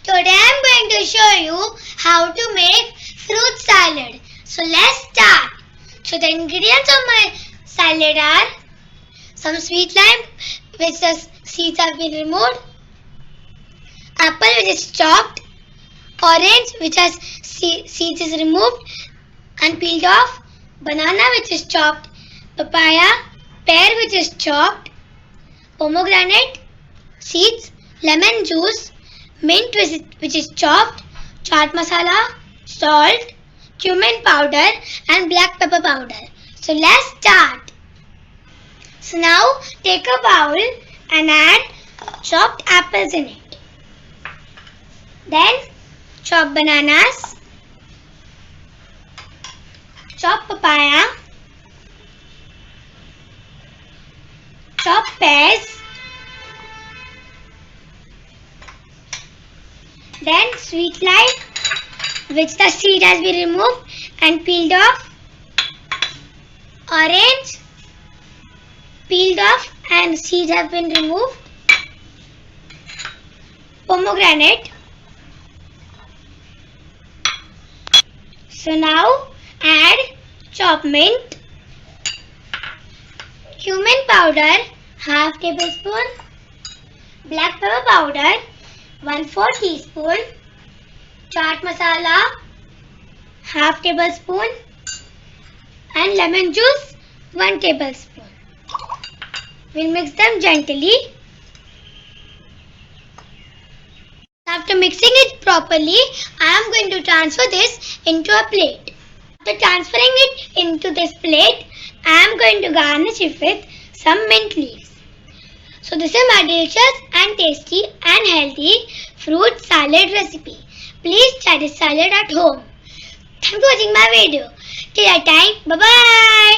Today I am going to show you how to make fruit salad. So let's start. So the ingredients of my salad are some sweet lime which the seeds have been removed, apple which is chopped, orange which has seeds is removed and peeled off, banana which is chopped, papaya, pear which is chopped, pomegranate, seeds, lemon juice, mint which is chopped, chaat masala, salt, cumin powder and black pepper powder. So let's start. So now take a bowl and add chopped apples in it. Then chop bananas, chop papaya, chop pears, then sweet lime which the seed has been removed and peeled off, orange peeled off and seeds have been removed, pomegranate. So now add chopped mint, cumin powder half tablespoon, black pepper powder 1/4 teaspoon, chaat masala half tablespoon and lemon juice 1 tablespoon. We'll mix them gently. After mixing it properly, I am going to transfer this into a plate. After transferring it into this plate, I am going to garnish it with some mint leaves. So this is my delicious and tasty and healthy fruit salad recipe. Please try this salad at home. Thanks for watching my video. Till that time, bye bye.